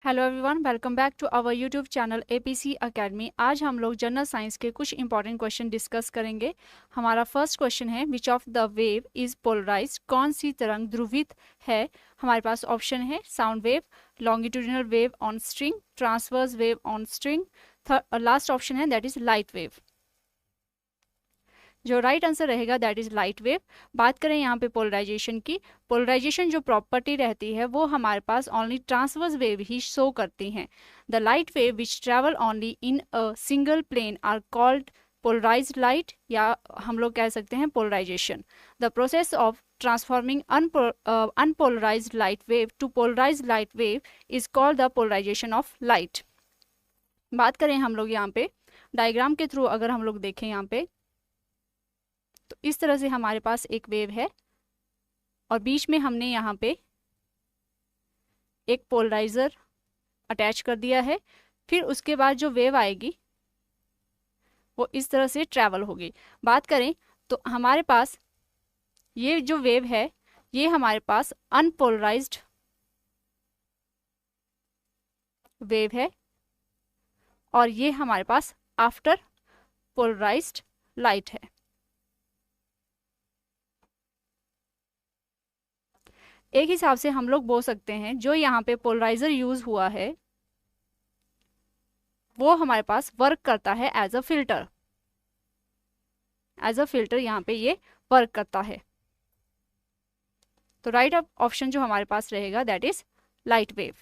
Hello everyone, welcome back to our YouTube channel APC academy. आज हम लोग general science के कुछ इंपॉर्टेंट क्वेश्चन डिस्कस करेंगे। हमारा फर्स्ट क्वेश्चन है, which of the wave is polarised? कौन सी तरंग ध्रुवित है? हमारे पास ऑप्शन है sound wave, longitudinal wave on string, transverse wave on string. Last option है दैट इज लाइट वेव। जो राइट आंसर रहेगा दैट इज लाइट वेव। बात करें यहाँ पे पोलराइजेशन की, पोलराइजेशन जो प्रॉपर्टी रहती है वो हमारे पास ओनली ट्रांसवर्स वेव ही शो करती हैं। The light wave which travel only in a single plane are called polarized light, या हम लोग कह सकते हैं polarization. The process of transforming unpolarized light wave to polarized light wave is called the polarization of light। बात करें हम लोग यहाँ पे डायग्राम के थ्रू, अगर हम लोग देखें यहाँ पे, तो इस तरह से हमारे पास एक वेव है और बीच में हमने यहाँ पे एक पोलराइजर अटैच कर दिया है। फिर उसके बाद जो वेव आएगी वो इस तरह से ट्रैवल होगी। बात करें तो हमारे पास ये जो वेव है ये हमारे पास अनपोलराइज्ड वेव है और ये हमारे पास आफ्टर पोलराइज्ड लाइट है। एक हिसाब से हम लोग बोल सकते हैं जो यहाँ पे पोलराइजर यूज हुआ है वो हमारे पास वर्क करता है as a filter. As a filter यहाँ पे ये वर्क करता है। तो राइट ऑप्शन जो हमारे पास रहेगा that is light wave.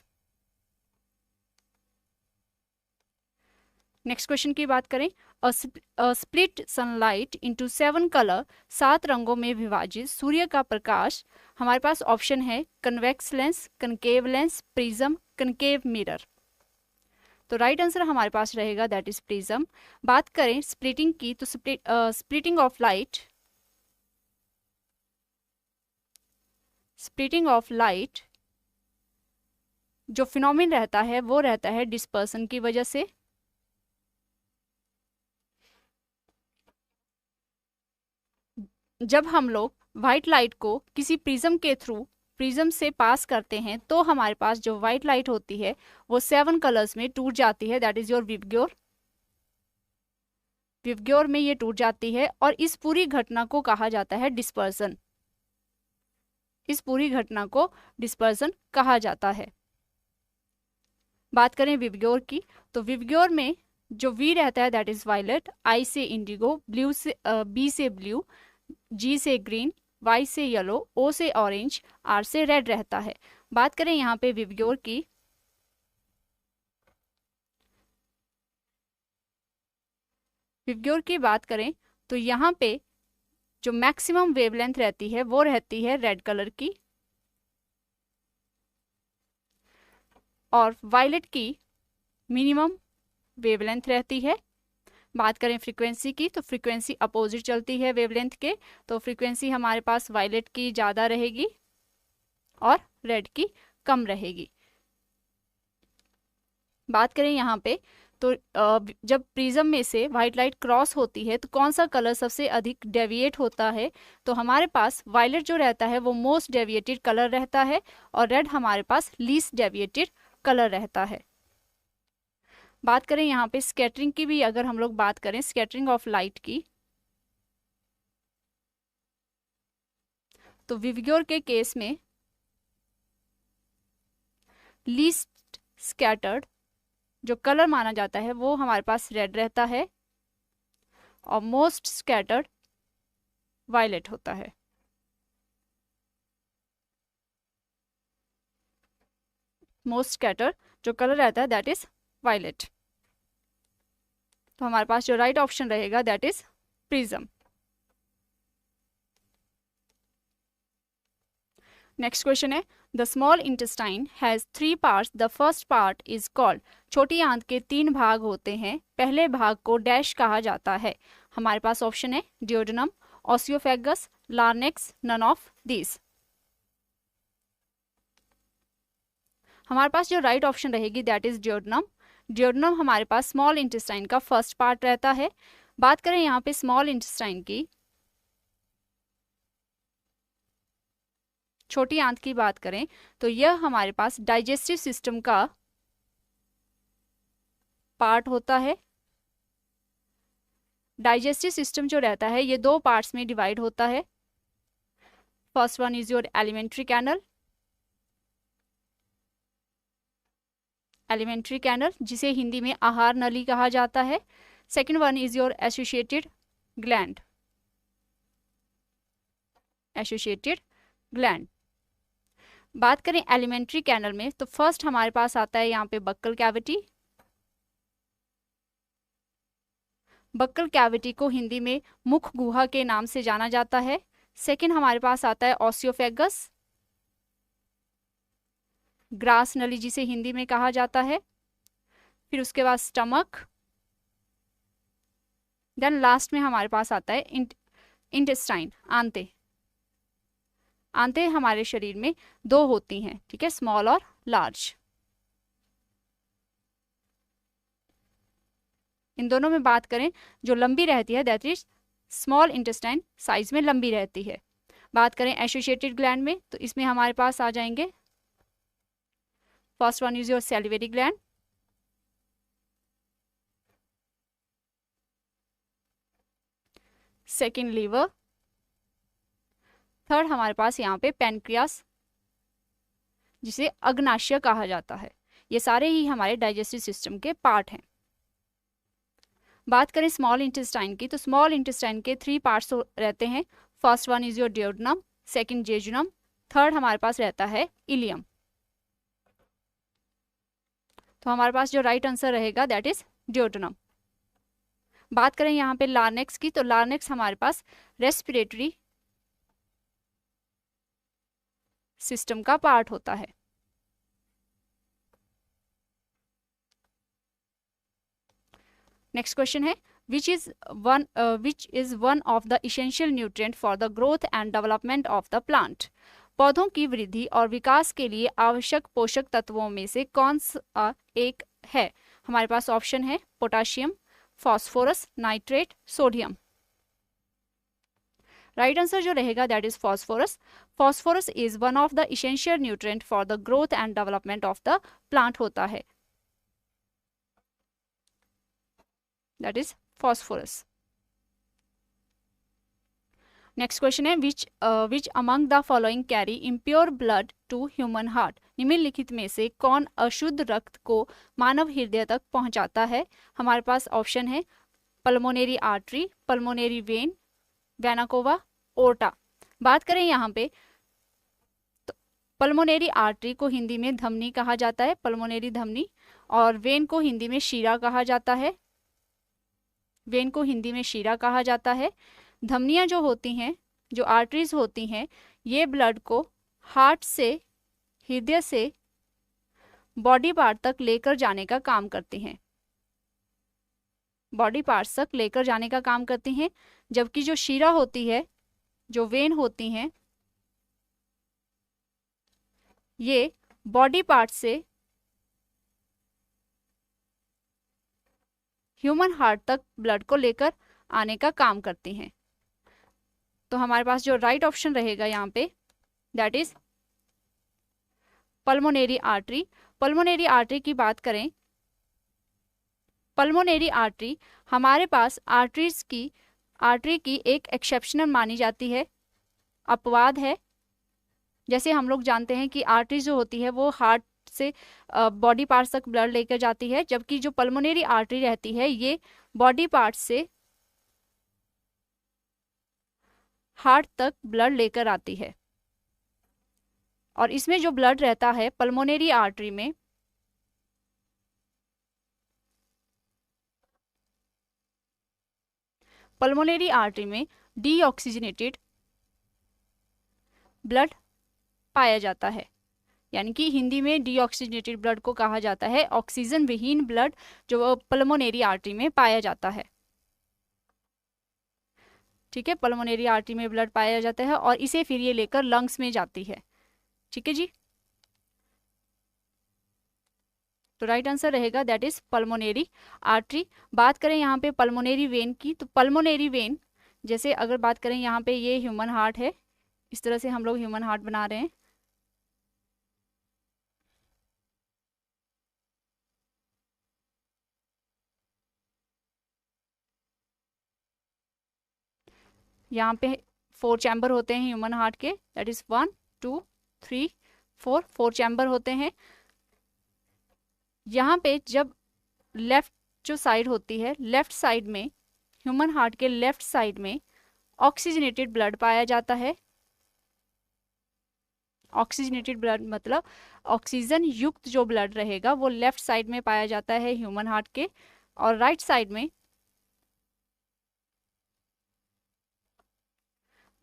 Next question की बात करें, स्प्लिट सनलाइट इनटू 7 कलर, 7 रंगों में विभाजित सूर्य का प्रकाश। हमारे पास ऑप्शन है convex lens, concave lens, prism, concave mirror. तो राइट आंसर हमारे पास रहेगा दैट इज प्रिज्म। बात करें स्प्लिटिंग की, तो स्प्लिटिंग ऑफ लाइट जो फिनोमिन रहता है वो रहता है डिस्पर्सन की वजह से। जब हम लोग व्हाइट लाइट को किसी प्रिज्म के थ्रू प्रिज्म से पास करते हैं तो हमारे पास जो व्हाइट लाइट होती है वो 7 कलर्स में टूट जाती है, that is your VIBGYOR. VIBGYOR में ये टूट जाती है और इस पूरी घटना को कहा जाता है डिस्पर्सन। इस पूरी घटना को डिस्पर्सन कहा जाता है। बात करें विबग्योर की, तो विबग्योर में जो वी रहता है दैट इज वायलेट, आई से इंडिगो, ब्लू से बी से ब्लू, जी से ग्रीन, वाई से येलो, ओ से ऑरेंज, आर से रेड रहता है। बात करें यहाँ पे विबग्योर की, बात करें तो यहाँ पे जो मैक्सिमम वेवलेंथ रहती है वो रहती है रेड कलर की और वायलेट की मिनिमम वेवलेंथ रहती है। बात करें फ्रीक्वेंसी की, तो फ्रीक्वेंसी अपोजिट चलती है वेवलेंथ के, तो फ्रीक्वेंसी हमारे पास वायलेट की ज़्यादा रहेगी और रेड की कम रहेगी। बात करें यहाँ पे तो जब प्रिज्म में से व्हाइट लाइट क्रॉस होती है तो कौन सा कलर सबसे अधिक डेविएट होता है? तो हमारे पास वायलेट जो रहता है वो मोस्ट डेविएटेड कलर रहता है और रेड हमारे पास लीस्ट डेविएटेड कलर रहता है। बात करें यहाँ पे स्कैटरिंग की भी, अगर हम लोग बात करें स्कैटरिंग ऑफ लाइट की, तो विबग्योर के केस में लीस्ट स्कैटर्ड जो कलर माना जाता है वो हमारे पास रेड रहता है और मोस्ट स्कैटर्ड वायलेट होता है। मोस्ट स्कैटर्ड जो कलर रहता है दैट इज वायलेट। तो हमारे पास जो राइट ऑप्शन रहेगा that is prism. Next question है, the small intestine has 3 parts, the first part is called. छोटी आंत के 3 भाग होते हैं, पहले भाग को डैश कहा जाता है। हमारे पास ऑप्शन है डियोडेनम, ऑसियोफेगस, लार्नेक्स, नन ऑफ दिस। हमारे पास जो राइट ऑप्शन रहेगी दैट इज डियोडेनम। डियोडेनम हमारे पास स्मॉल इंटेस्टाइन का फर्स्ट पार्ट रहता है। बात करें यहाँ पे स्मॉल इंटेस्टाइन की, छोटी आंत की बात करें तो यह हमारे पास डाइजेस्टिव सिस्टम का पार्ट होता है। डाइजेस्टिव सिस्टम जो रहता है ये दो पार्ट्स में डिवाइड होता है। First one is your elementary canal, elementary canal जिसे हिंदी में आहार नली कहा जाता है। Second one is your associated gland, associated gland. बात करें एलिमेंट्री कैनल में तो फर्स्ट हमारे पास आता है यहाँ पे बक्कल कैविटी। बक्कल कैविटी को हिंदी में मुख गुहा के नाम से जाना जाता है। सेकेंड हमारे पास आता है ऑसियोफेगस, ग्रास नली जिसे हिंदी में कहा जाता है। फिर उसके बाद स्टमक, देन लास्ट में हमारे पास आता है इंटेस्टाइन, आंते। आंते हमारे शरीर में दो होती हैं, ठीक है, स्मॉल और लार्ज। इन दोनों में बात करें जो लंबी रहती है that is small intestine, size में लंबी रहती है। बात करें एसोसिएटेड ग्लैंड में तो इसमें हमारे पास आ जाएंगे first one is your salivary gland, second liver, third हमारे पास यहाँ पे पैनक्रियास जिसे अग्नाशय कहा जाता है। ये सारे ही हमारे डाइजेस्टिव सिस्टम के पार्ट हैं। बात करें स्मॉल इंटेस्टाइन की तो स्मॉल इंटेस्टाइन के 3 पार्ट्स रहते हैं। First one is your duodenum, second jejunum, third हमारे पास रहता है इलियम। तो हमारे पास जो राइट आंसर रहेगा दैट इज ड्यूोडेनम। बात करें यहाँ पे लार्नेक्स की तो लार्नेक्स हमारे पास रेस्पिरेटरी सिस्टम का पार्ट होता है। नेक्स्ट क्वेश्चन है which is one of the essential nutrient for the growth and development of the plant। पौधों की वृद्धि और विकास के लिए आवश्यक पोषक तत्वों में से कौन सा एक है? हमारे पास ऑप्शन है potassium, phosphorus, nitrate, sodium. Right answer जो रहेगा that is phosphorus. Phosphorus is one of the essential nutrient for the growth and development of the plant होता है, that is phosphorus. Next question है which among the following carry impure blood to human heart. निम्नलिखित में से कौन अशुद्ध रक्त को मानव हृदय तक पहुंचाता है? हमारे पास ऑप्शन है pulmonary artery, pulmonary vein, vena cava, aorta. बात करें यहाँ पे तो पल्मोनरी आर्टरी को हिंदी में धमनी कहा जाता है, पल्मोनरी धमनी, और वेन को हिंदी में शीरा कहा जाता है, वेन को हिंदी में शीरा कहा जाता है। धमनियां जो होती हैं, जो आर्टरीज होती हैं, ये ब्लड को हार्ट से, हृदय से बॉडी पार्ट तक लेकर जाने का काम करती हैं, बॉडी पार्ट्स तक लेकर जाने का काम करती हैं। जबकि जो शीरा होती है, जो वेन होती हैं, ये बॉडी पार्ट से ह्यूमन हार्ट तक ब्लड को लेकर आने का काम करती हैं। तो हमारे पास जो राइट ऑप्शन रहेगा यहाँ पे that is pulmonary artery. Pulmonary artery की बात करें, पल्मोनरी आर्टरी हमारे पास आर्टरी की एक एक्सेप्शनल मानी जाती है, अपवाद है। जैसे हम लोग जानते हैं कि आर्टरी जो होती है वो हार्ट से बॉडी पार्ट्स तक ब्लड लेकर जाती है, जबकि जो पल्मोनरी आर्टरी रहती है ये बॉडी पार्ट्स से हार्ट तक ब्लड लेकर आती है। और इसमें जो ब्लड रहता है पल्मोनरी आर्टरी में, पल्मोनरी आर्टरी में डीऑक्सीजनेटेड ब्लड पाया जाता है, यानी कि हिंदी में डीऑक्सीजनेटेड ब्लड को कहा जाता है ऑक्सीजन विहीन ब्लड जो पल्मोनरी आर्टरी में पाया जाता है। ठीक है, पल्मोनरी आर्टरी में ब्लड पाया जाता है और इसे फिर ये लेकर लंग्स में जाती है। ठीक है जी, तो राइट आंसर रहेगा दैट इज पल्मोनरी आर्टरी। बात करें यहाँ पे पल्मोनरी वेन की तो पल्मोनरी वेन, जैसे अगर बात करें यहाँ पे ये ह्यूमन हार्ट है, इस तरह से हम लोग ह्यूमन हार्ट बना रहे हैं। यहाँ पे 4 चैम्बर होते हैं ह्यूमन हार्ट के, दैट इज 1 2 3 4 चैम्बर होते हैं। यहाँ पे जब लेफ्ट जो साइड होती है, लेफ्ट साइड में, ह्यूमन हार्ट के लेफ्ट साइड में ऑक्सीजनेटेड ब्लड पाया जाता है। ऑक्सीजनेटेड ब्लड मतलब ऑक्सीजन युक्त जो ब्लड रहेगा वो लेफ्ट साइड में पाया जाता है ह्यूमन हार्ट के, और राइट साइड में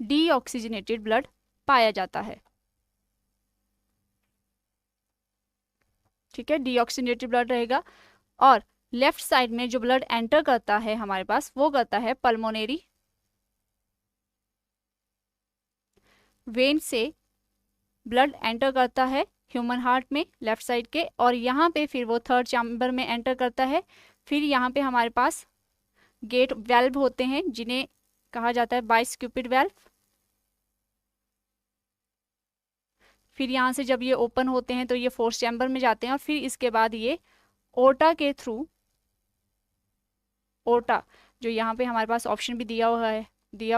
डीऑक्सीजनेटेड ब्लड पाया जाता है। ठीक है, डीऑक्सीजनेटेड ब्लड रहेगा। और लेफ्ट साइड में जो ब्लड एंटर करता है हमारे पास, वो करता है पल्मोनरी वेन से ब्लड एंटर करता है ह्यूमन हार्ट में लेफ्ट साइड के, और यहाँ पे फिर वो थर्ड चैम्बर में एंटर करता है। फिर यहाँ पे हमारे पास गेट वेल्व होते हैं जिन्हें कहा जाता है बाइस्क्यूपिड वेल्व। फिर यहाँ से जब ये ओपन होते हैं तो ये फोर्थ चैम्बर में जाते हैं, और फिर इसके बाद ये ओर्टा के थ्रू, ओर्टा जो यहाँ पे हमारे पास ऑप्शन भी दिया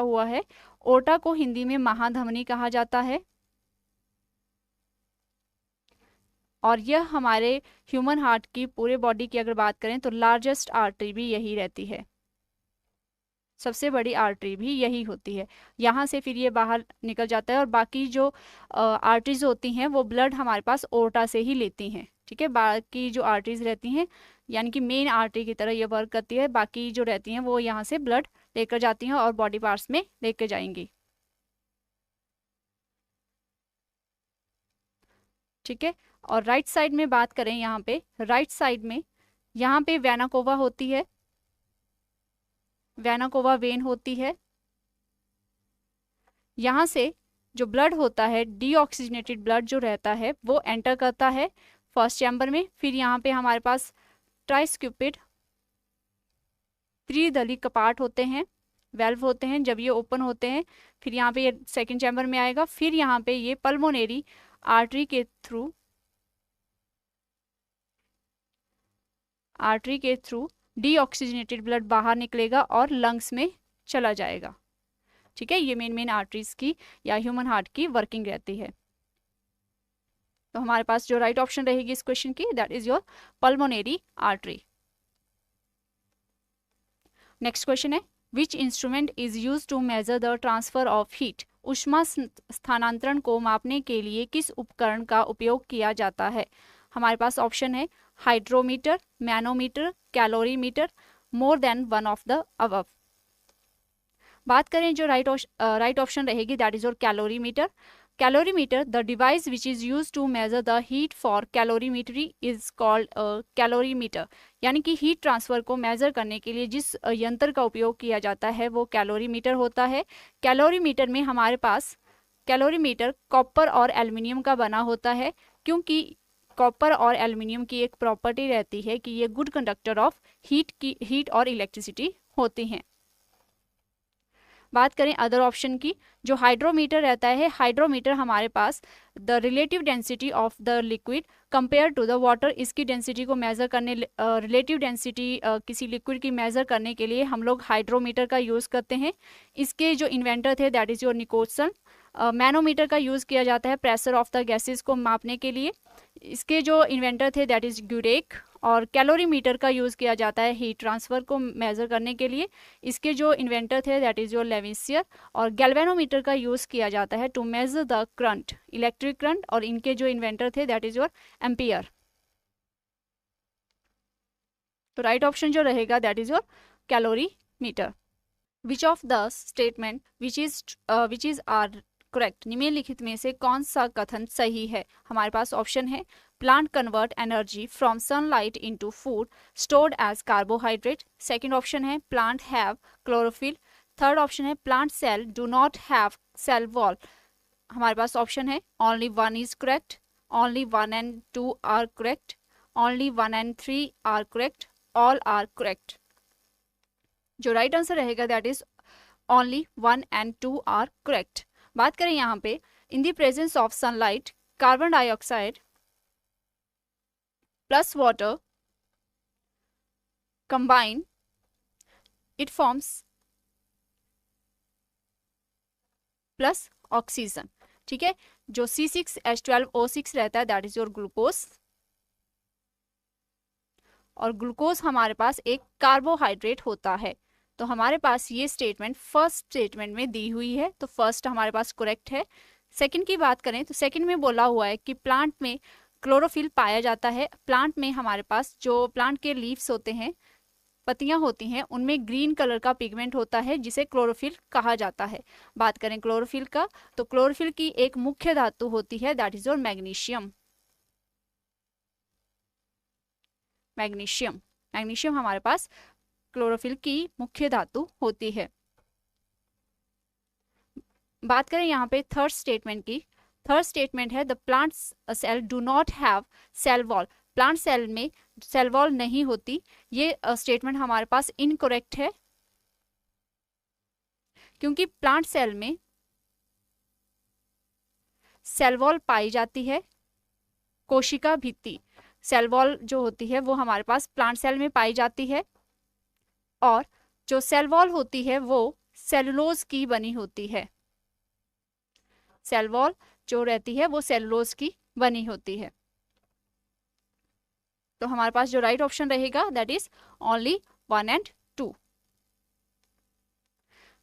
हुआ है, ओर्टा को हिंदी में महाधमनी कहा जाता है। और यह हमारे ह्यूमन हार्ट की पूरे बॉडी की अगर बात करें तो लार्जेस्ट आर्टरी भी यही रहती है, सबसे बड़ी आर्टरी भी यही होती है। यहाँ से फिर ये बाहर निकल जाता है, और बाकी जो आर्टरीज होती हैं वो ब्लड हमारे पास ओर्टा से ही लेती हैं। ठीक है, बाकी जो आर्टरीज रहती हैं यानी कि मेन आर्टरी की तरह ये वर्क करती है, बाकी जो रहती हैं वो यहाँ से ब्लड लेकर जाती हैं और बॉडी पार्ट्स में लेकर जाएंगी। ठीक है, और राइट साइड में बात करें, यहाँ पे राइट साइड में यहाँ पे वेना कोवा होती है, वेना कोवा वेन होती है। यहाँ से जो ब्लड होता है, डीऑक्सीजनेटेड ब्लड जो रहता है वो एंटर करता है फर्स्ट चैम्बर में। फिर यहाँ पे हमारे पास ट्राइस्क्यूपिड त्रिदली कपाट होते हैं, वेल्व होते हैं, जब ये ओपन होते हैं फिर यहाँ पे ये सेकेंड चैम्बर में आएगा। फिर यहाँ पे ये पल्मोनरी आर्टरी के थ्रू डीऑक्सीजनेटेड ब्लड बाहर निकलेगा और लंग्स में चला जाएगा। ठीक है, ये मेन आर्टरीज की या ह्यूमन हार्ट की वर्किंग रहती है। तो हमारे पास जो राइट ऑप्शन रहेगी इस क्वेश्चन की, that is your pulmonary artery. Next question है, which instrument is use to measure the transfer of heat? ऊष्मा स्थानांतरण को मापने के लिए किस उपकरण का उपयोग किया जाता है? हमारे पास ऑप्शन है hydrometer, manometer, calorimeter, more than one of the above. बात करें जो राइट ऑप्शन रहेगी, that is your calorimeter. Calorimeter, the device which is use to measure the heat for calorimetry is called calorimeter. यानी कि heat transfer को measure करने के लिए जिस यंत्र का उपयोग किया जाता है वो कैलोरीमीटर होता है। कैलोरीमीटर में हमारे पास कैलोरीमीटर कॉपर और एल्युमिनियम का बना होता है, क्योंकि कॉपर और एल्युमिनियम की एक प्रॉपर्टी रहती है कि ये गुड कंडक्टर ऑफ हीट और इलेक्ट्रिसिटी होती हैं। बात करें अदर ऑप्शन की, जो हाइड्रोमीटर रहता है, हाइड्रोमीटर हमारे पास the relative density of the liquid compare to the water, इसकी डेंसिटी को मेजर करने, रिलेटिव डेंसिटी किसी लिक्विड की मेजर करने के लिए हम लोग हाइड्रोमीटर का यूज़ करते हैं। इसके जो इन्वेंटर थे that is your Nicholson. Manometer का यूज़ किया जाता है प्रेशर ऑफ द गैसेस को मापने के लिए, इसके जो इन्वेंटर थे दैट इज ग्यूडेक। और कैलोरीमीटर का यूज़ किया जाता है हीट ट्रांसफर को मेजर करने के लिए, इसके जो इन्वेंटर थे दैट इज योर लेविसियर। और गैल्वेनोमीटर का यूज़ किया जाता है to measure the current, electric current, और इनके जो इन्वेंटर थे दैट इज योर एम्पियर। तो राइट ऑप्शन जो रहेगा that is your calorimeter. Which of the statement which is are correct? निम्नलिखित में से कौन सा कथन सही है? हमारे पास ऑप्शन है plant convert energy from sunlight into food stored as carbohydrate. Second option है plant have chlorophyll. Third option है plant cell do not have cell wall. हमारे पास ऑप्शन है only one is correct, only 1 and 2 are correct, only 1 and 3 are correct, all are correct. जो right answer रहेगा that is only 1 and 2 are correct. बात करें यहाँ पे, in the presence of sunlight carbon dioxide plus water combine, it forms plus oxygen, ठीक है। जो C6H12O6 रहता है दैट इज योर ग्लूकोज, और ग्लूकोज हमारे पास एक कार्बोहाइड्रेट होता है। तो हमारे पास ये स्टेटमेंट फर्स्ट स्टेटमेंट में दी हुई है, तो फर्स्ट हमारे पास करेक्ट है। सेकंड की बात करें तो सेकंड में बोला हुआ है कि प्लांट में क्लोरोफिल पाया जाता है। प्लांट में हमारे पास जो प्लांट के लीव्स होते हैं, पत्तियां होती हैं, उनमें ग्रीन कलर का पिगमेंट होता है जिसे क्लोरोफिल कहा जाता है। बात करें क्लोरोफिल का, तो क्लोरोफिल की एक मुख्य धातु होती है that is your magnesium. Magnesium magnesium हमारे पास क्लोरोफिल की मुख्य धातु होती है। बात करें यहाँ पे थर्ड स्टेटमेंट की, थर्ड स्टेटमेंट है the plant cell do not have cell wall. Plant cell में सेल वॉल नहीं होती, ये स्टेटमेंट हमारे पास इनकरेक्ट है, क्योंकि प्लांट सेल में सेल वॉल पाई जाती है। कोशिका भित्ति सेल वॉल जो होती है वो हमारे पास प्लांट सेल में पाई जाती है, और जो सेल वॉल होती है वो सेलुलोज की बनी होती है। सेल वॉल जो रहती है वो सेलुलोज की बनी होती है। तो हमारे पास जो राइट ऑप्शन रहेगा that is only 1 and 2।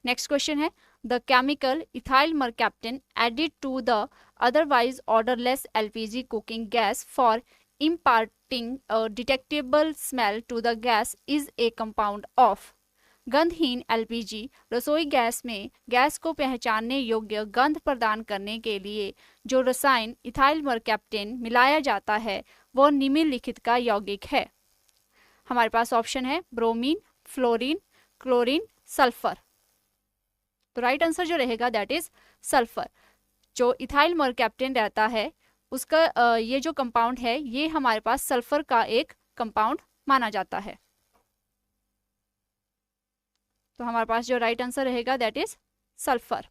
Next question है the chemical ethyl mercaptan added to the otherwise odourless LPG cooking gas for imparting a detectable smell to the gas is a compound of। गंधहीन LPG रसोई gas में gas को पहचानने योग्य गंध प्रदान करने के लिए जो रसायन इथाइल मरकैप्टन मिलाया जाता है वो निम्नलिखित का यौगिक है। हमारे पास ऑप्शन है ब्रोमीन, फ्लोरीन, क्लोरीन, सल्फर। तो राइट आंसर जो रहेगा दैट इज सल्फर। जो इथाइल मरकैप्टन रहता है उसका ये जो कंपाउंड है ये हमारे पास सल्फर का एक कंपाउंड माना जाता है। तो हमारे पास जो राइट आंसर रहेगा that is sulphur.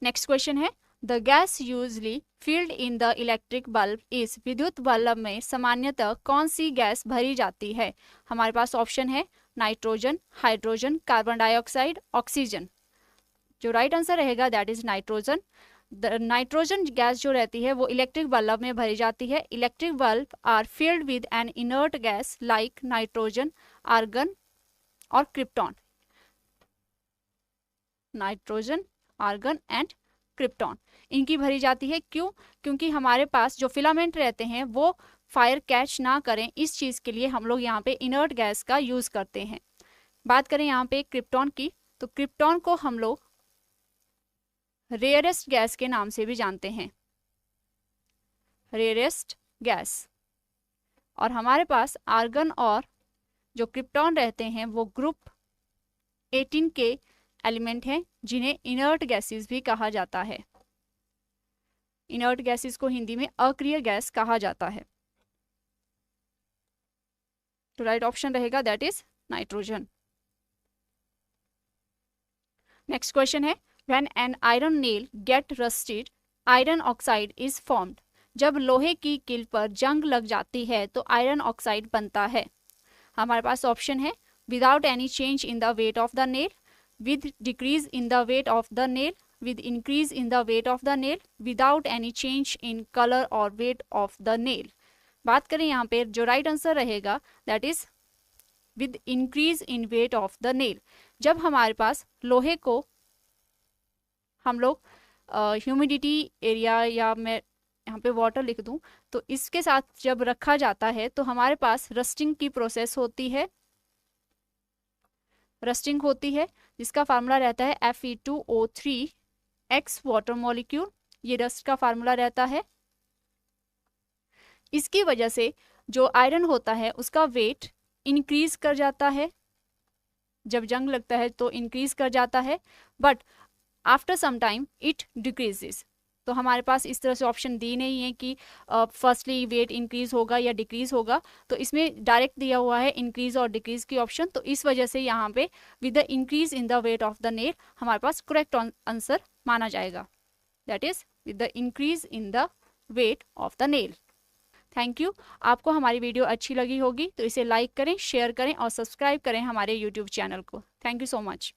Next question है the gas usually filled in the electric bulb is. विद्युत बल्ब में सामान्यतः कौन सी गैस भरी जाती है। हमारे पास ऑप्शन है nitrogen, hydrogen, carbon dioxide, oxygen. जो राइट आंसर रहेगा that is nitrogen. Nitrogen gas जो रहती है वो इलेक्ट्रिक बल्ब में भरी जाती है। Electric bulb are filled with an inert gas like nitrogen, argon और krypton. Nitrogen, argon and krypton इनकी भरी जाती है। क्यों? क्योंकि हमारे पास जो फिलामेंट रहते हैं वो फायर कैच ना करें, इस चीज के लिए हम लोग यहाँ पे इनर्ट गैस का यूज करते हैं। बात करें यहाँ पे क्रिप्टॉन की, तो क्रिप्टॉन को हम लोग रेयरेस्ट गैस के नाम से भी जानते हैं, रेयरेस्ट गैस। और हमारे पास आर्गन और जो क्रिप्टॉन रहते हैं वो ग्रुप 18 के एलिमेंट हैं जिन्हें इनर्ट गैसेस भी कहा जाता है। इनर्ट गैसेस को हिंदी में अक्रिय गैस कहा जाता है। तो राइट ऑप्शन रहेगा that is nitrogen. Next question है When an iron nail get rusted, iron oxide is formed। जब लोहे की कील पर जंग लग जाती है तो आयरन ऑक्साइड बनता है। हमारे पास ऑप्शन है without any change in the weight of the nail, with decrease in the weight of the nail, with increase in the weight of the nail, without any change in colour और weight of the nail. बात करें यहाँ पे जो right answer रहेगा that is with increase in weight of the nail. जब हमारे पास लोहे को हम लोग ह्यूमिडिटी एरिया, या मैं यहाँ पे वाटर लिख दूं, तो इसके साथ जब रखा जाता है तो हमारे पास रस्टिंग की प्रोसेस होती है। रस्टिंग होती है जिसका फार्मूला रहता है Fe2O3x वाटर मॉलिक्यूल। ये रस्ट का फार्मूला रहता है। इसकी वजह से जो आयरन होता है उसका वेट इंक्रीज कर जाता है। जब जंग लगता है तो इंक्रीज कर जाता है, but after some time it decreases. तो हमारे पास इस तरह से ऑप्शन दी नहीं है कि फर्स्टली वेट इंक्रीज होगा या डिक्रीज होगा, तो इसमें डायरेक्ट दिया हुआ है इंक्रीज और डिक्रीज की ऑप्शन। तो इस वजह से यहाँ पे with the increase in the weight of the nail हमारे पास करेक्ट आंसर माना जाएगा, that is with the increase in the weight of the nail. Thank you. आपको हमारी वीडियो अच्छी लगी होगी तो इसे लाइक करें, शेयर करें और सब्सक्राइब करें हमारे यूट्यूब चैनल को। Thank you so much.